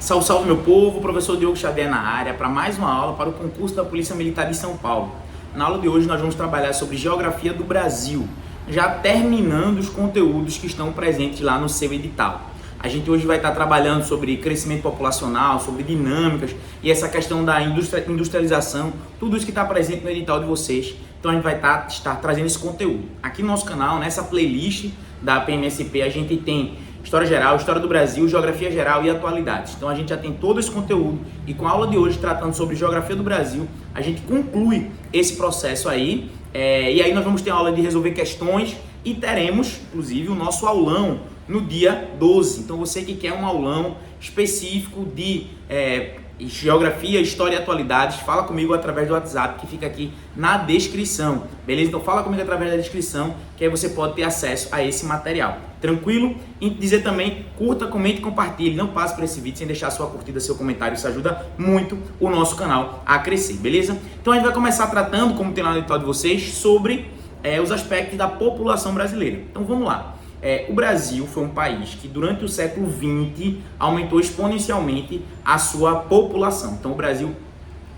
Salve, salve meu povo, professor Diogo Xavier na área para mais uma aula para o concurso da Polícia Militar de São Paulo. Na aula de hoje nós vamos trabalhar sobre geografia do Brasil, já terminando os conteúdos que estão presentes lá no seu edital. A gente hoje vai estar trabalhando sobre crescimento populacional, sobre dinâmicas e essa questão da industrialização, tudo isso que está presente no edital de vocês. Então a gente vai estar trazendo esse conteúdo. Aqui no nosso canal, nessa playlist da PMSP, a gente tem História Geral, História do Brasil, Geografia Geral e Atualidades. Então a gente já tem todo esse conteúdo e com a aula de hoje tratando sobre Geografia do Brasil, a gente conclui esse processo aí. E aí nós vamos ter a aula de resolver questões e teremos, inclusive, o nosso aulão no dia 12. Então você que quer um aulão específico de Geografia, História e Atualidades, fala comigo através do WhatsApp que fica aqui na descrição, beleza? Então fala comigo através da descrição que aí você pode ter acesso a esse material, tranquilo? E dizer também, curta, comente e compartilhe, não passe por esse vídeo sem deixar sua curtida, seu comentário, isso ajuda muito o nosso canal a crescer, beleza? Então a gente vai começar tratando, como tem lá no edital de vocês, sobre os aspectos da população brasileira. Então vamos lá. O Brasil foi um país que durante o século XX aumentou exponencialmente a sua população. Então o Brasil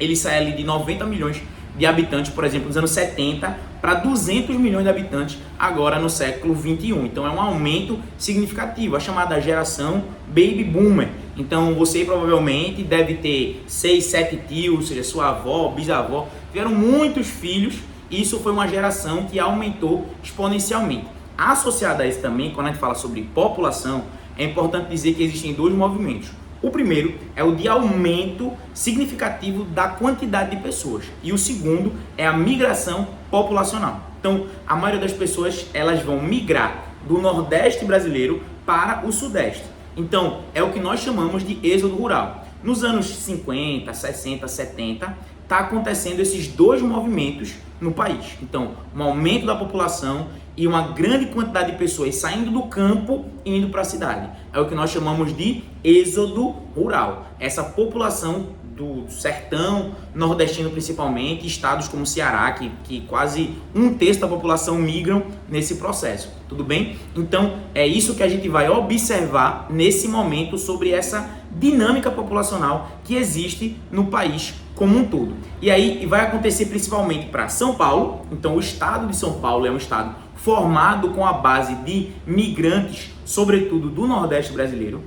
ele sai ali de 90 milhões de habitantes, por exemplo, nos anos 70 para 200 milhões de habitantes agora no século 21. Então é um aumento significativo, a chamada geração Baby Boomer. Então você provavelmente deve ter 6, 7 tios, ou seja, sua avó, bisavó, tiveram muitos filhos e isso foi uma geração que aumentou exponencialmente. Associado a isso também, quando a gente fala sobre população, é importante dizer que existem dois movimentos. O primeiro é o de aumento significativo da quantidade de pessoas e o segundo é a migração populacional. Então, a maioria das pessoas elas vão migrar do Nordeste brasileiro para o Sudeste. Então, é o que nós chamamos de êxodo rural. Nos anos 50, 60, 70, está acontecendo esses dois movimentos no país. Então, um aumento da população e uma grande quantidade de pessoas saindo do campo e indo para a cidade. É o que nós chamamos de êxodo rural. Essa população do sertão nordestino principalmente, estados como Ceará, que quase um terço da população migram nesse processo. Tudo bem? Então, é isso que a gente vai observar nesse momento sobre essa dinâmica populacional que existe no país como um todo. E aí vai acontecer principalmente para São Paulo. Então, o estado de São Paulo é um estado formado com a base de migrantes, sobretudo do Nordeste brasileiro.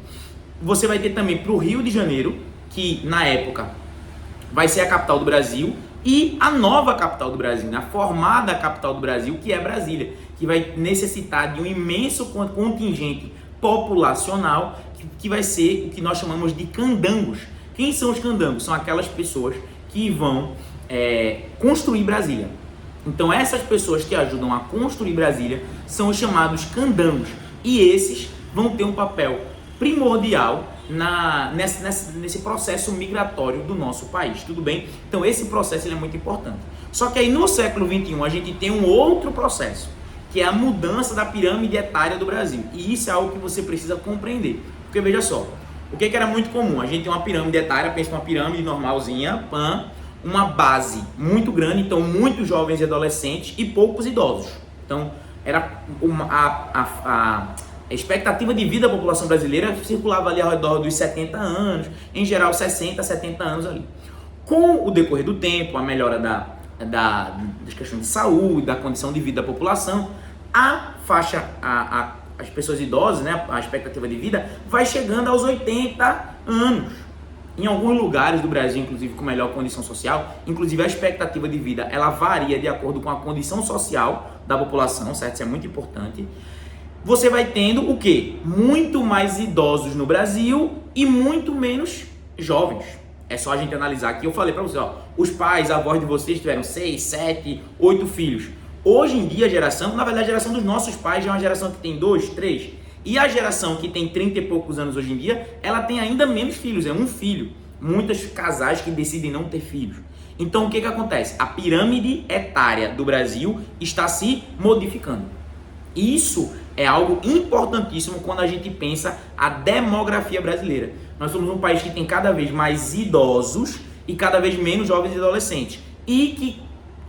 Você vai ter também para o Rio de Janeiro, que na época vai ser a capital do Brasil, e a nova capital do Brasil, a formada capital do Brasil, que é Brasília, que vai necessitar de um imenso contingente populacional, que vai ser o que nós chamamos de candangos. Quem são os candangos? São aquelas pessoas que vão construir Brasília. Então essas pessoas que ajudam a construir Brasília são os chamados candangos. E esses vão ter um papel primordial nesse processo migratório do nosso país, tudo bem? Então esse processo ele é muito importante. Só que aí no século XXI a gente tem um outro processo, que é a mudança da pirâmide etária do Brasil. E isso é algo que você precisa compreender. Porque veja só, o que era muito comum? A gente tem uma pirâmide etária, pensa uma pirâmide normalzinha, uma base muito grande, então muitos jovens e adolescentes e poucos idosos. Então era a expectativa de vida da população brasileira circulava ali ao redor dos 70 anos, em geral 60, 70 anos ali. Com o decorrer do tempo, a melhora das questões de saúde, da condição de vida da população, as pessoas idosas, né, a expectativa de vida vai chegando aos 80 anos. Em alguns lugares do Brasil, inclusive com melhor condição social, inclusive a expectativa de vida, ela varia de acordo com a condição social da população, certo? Isso é muito importante. Você vai tendo o quê? Muito mais idosos no Brasil e muito menos jovens. É só a gente analisar aqui. Eu falei para você, os pais, avós de vocês tiveram 6, 7, 8 filhos. Hoje em dia a geração, na verdade a geração dos nossos pais já é uma geração que tem 2, 3. E a geração que tem 30 e poucos anos hoje em dia, ela tem ainda menos filhos, é um filho. Muitos casais que decidem não ter filhos. Então o que acontece? A pirâmide etária do Brasil está se modificando. Isso é algo importantíssimo quando a gente pensa a demografia brasileira. Nós somos um país que tem cada vez mais idosos e cada vez menos jovens e adolescentes. E que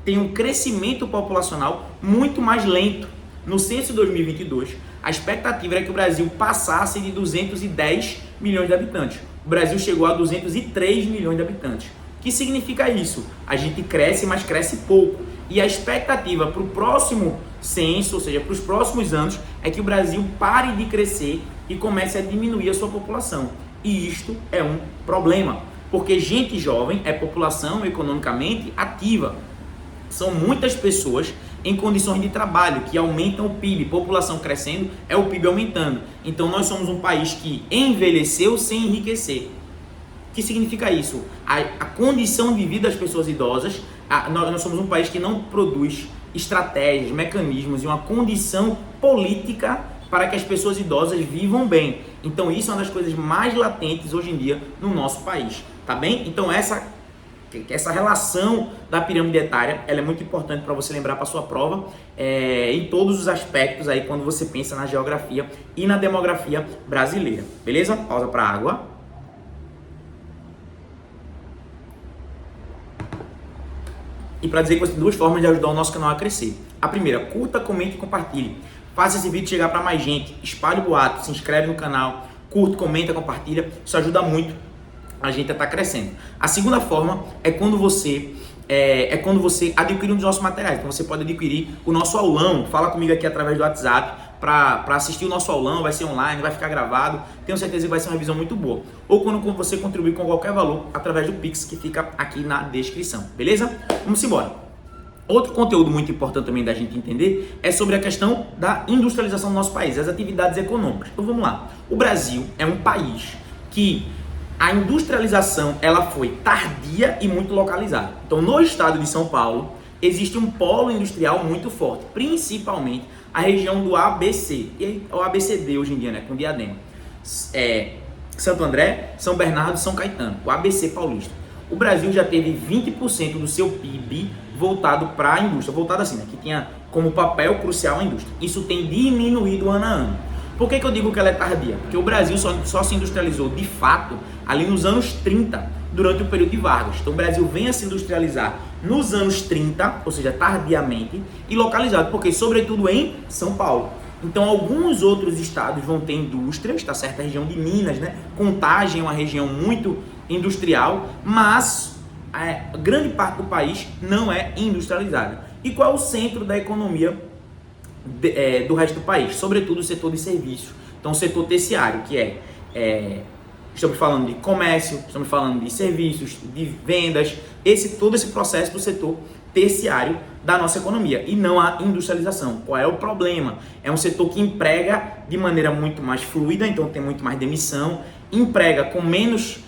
tem um crescimento populacional muito mais lento. No censo de 2022, a expectativa era que o Brasil passasse de 210 milhões de habitantes. O Brasil chegou a 203 milhões de habitantes. O que significa isso? A gente cresce, mas cresce pouco. E a expectativa para o próximo censo, ou seja, para os próximos anos, é que o Brasil pare de crescer e comece a diminuir a sua população. E isto é um problema, porque gente jovem é população economicamente ativa. São muitas pessoas em condições de trabalho que aumentam o PIB. População crescendo é o PIB aumentando. Então nós somos um país que envelheceu sem enriquecer. O que significa isso? A condição de vida das pessoas idosas, nós somos um país que não produz estratégias, mecanismos e uma condição política para que as pessoas idosas vivam bem. Então isso é uma das coisas mais latentes hoje em dia no nosso país, tá bem? Então essa relação da pirâmide etária, ela é muito importante para você lembrar para sua prova, em todos os aspectos aí quando você pensa na geografia e na demografia brasileira, beleza? Pausa para água. E para dizer que você tem duas formas de ajudar o nosso canal a crescer. A primeira, curta, comente e compartilhe. Faça esse vídeo chegar para mais gente, espalhe o boato, se inscreve no canal, curta, comenta, compartilha. Isso ajuda muito a gente a estar crescendo. A segunda forma é quando você adquirir um dos nossos materiais. Então você pode adquirir o nosso aulão. Fala comigo aqui através do WhatsApp para assistir o nosso aulão. Vai ser online, vai ficar gravado. Tenho certeza que vai ser uma revisão muito boa. Ou quando você contribuir com qualquer valor através do Pix que fica aqui na descrição. Beleza? Vamos embora. Outro conteúdo muito importante também da gente entender é sobre a questão da industrialização do nosso país, as atividades econômicas. Então vamos lá. O Brasil é um país que a industrialização ela foi tardia e muito localizada. Então no estado de São Paulo existe um polo industrial muito forte, principalmente a região do ABC, e o ABCD hoje em dia, né, com Diadema, Santo André, São Bernardo, São Caetano, o ABC paulista. O Brasil já teve 20% do seu PIB voltado para a indústria, voltado assim, né, que tinha como papel crucial a indústria. Isso tem diminuído ano a ano. Por que eu digo que ela é tardia? Porque o Brasil só se industrializou de fato ali nos anos 30, durante o período de Vargas. Então o Brasil vem a se industrializar nos anos 30, ou seja, tardiamente, e localizado, porque sobretudo em São Paulo. Então alguns outros estados vão ter indústrias, tá certo? A região de Minas, né? Contagem é uma região muito industrial, mas a grande parte do país não é industrializada. E qual é o centro da economia do resto do país? Sobretudo o setor de serviços. Então o setor terciário, que estamos falando de comércio, estamos falando de serviços, de vendas, todo esse processo do setor terciário da nossa economia e não a industrialização. Qual é o problema? É um setor que emprega de maneira muito mais fluida, então tem muito mais demissão, emprega com menos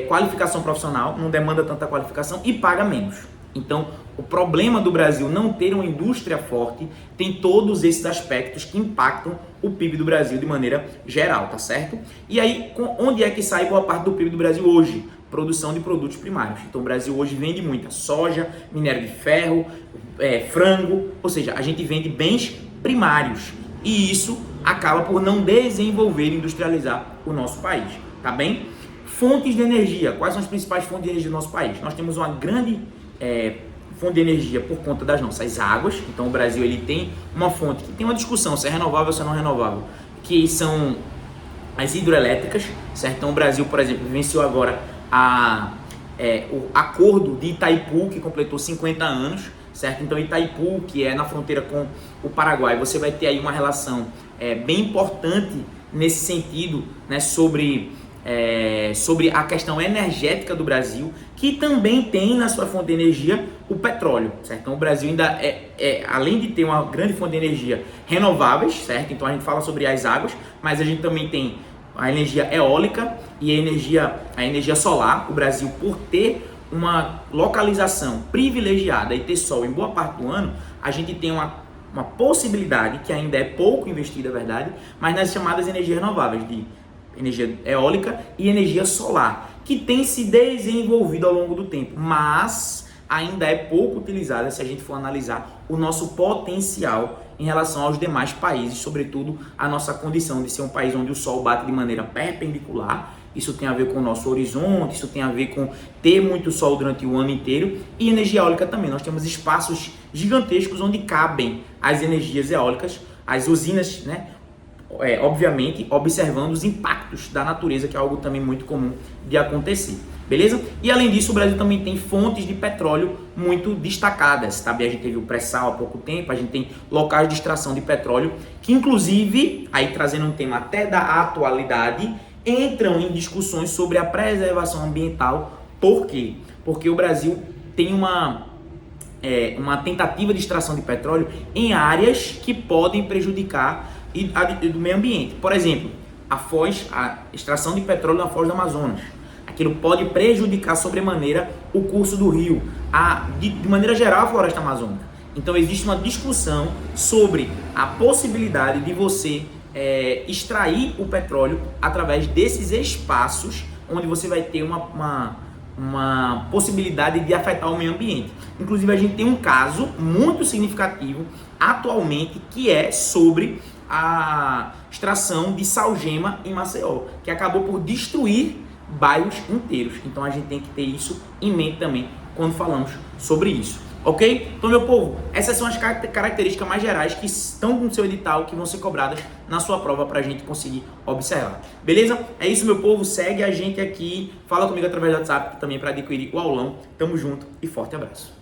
qualificação profissional, não demanda tanta qualificação e paga menos. Então, o problema do Brasil não ter uma indústria forte tem todos esses aspectos que impactam o PIB do Brasil de maneira geral, tá certo? E aí, onde é que sai boa parte do PIB do Brasil hoje? Produção de produtos primários. Então, o Brasil hoje vende muita soja, minério de ferro, frango, ou seja, a gente vende bens primários. E isso acaba por não desenvolver e industrializar o nosso país, tá bem? Fontes de energia. Quais são as principais fontes de energia do nosso país? Nós temos uma grande fonte de energia por conta das nossas águas. Então o Brasil ele tem uma fonte que tem uma discussão se é renovável ou se não é renovável, que são as hidrelétricas, certo? Então o Brasil, por exemplo, venceu agora o acordo de Itaipu, que completou 50 anos, certo? Então Itaipu, que é na fronteira com o Paraguai, você vai ter aí uma relação bem importante nesse sentido, né, sobre a questão energética do Brasil, que também tem na sua fonte de energia o petróleo, certo? Então o Brasil ainda além de ter uma grande fonte de energia renováveis, certo? Então a gente fala sobre as águas, mas a gente também tem a energia eólica e a energia solar. O Brasil, por ter uma localização privilegiada e ter sol em boa parte do ano, a gente tem uma possibilidade, que ainda é pouco investida, é verdade, mas nas chamadas energias renováveis, de energia eólica e energia solar, que tem se desenvolvido ao longo do tempo, mas ainda é pouco utilizada se a gente for analisar o nosso potencial em relação aos demais países, sobretudo a nossa condição de ser um país onde o sol bate de maneira perpendicular. Isso tem a ver com o nosso horizonte, isso tem a ver com ter muito sol durante o ano inteiro, e energia eólica também. Nós temos espaços gigantescos onde cabem as energias eólicas, as usinas, né, obviamente, observando os impactos da natureza, que é algo também muito comum de acontecer. Beleza? E além disso, o Brasil também tem fontes de petróleo muito destacadas, sabe? A gente teve o pré-sal há pouco tempo, a gente tem locais de extração de petróleo, que inclusive, aí trazendo um tema até da atualidade, entram em discussões sobre a preservação ambiental. Por quê? Porque o Brasil tem uma tentativa de extração de petróleo em áreas que podem prejudicar do meio ambiente. Por exemplo, a extração de petróleo na foz do Amazonas. Aquilo pode prejudicar sobremaneira o curso do rio, de maneira geral, a floresta amazônica. Então existe uma discussão sobre a possibilidade de você extrair o petróleo através desses espaços onde você vai ter uma possibilidade de afetar o meio ambiente. Inclusive, a gente tem um caso muito significativo atualmente, que é sobre a extração de salgema em Maceió, que acabou por destruir bairros inteiros. Então a gente tem que ter isso em mente também quando falamos sobre isso, ok? Então, meu povo, essas são as características mais gerais que estão no seu edital, que vão ser cobradas na sua prova para a gente conseguir observar. Beleza? É isso, meu povo. Segue a gente aqui, fala comigo através do WhatsApp também para adquirir o aulão. Tamo junto e forte abraço.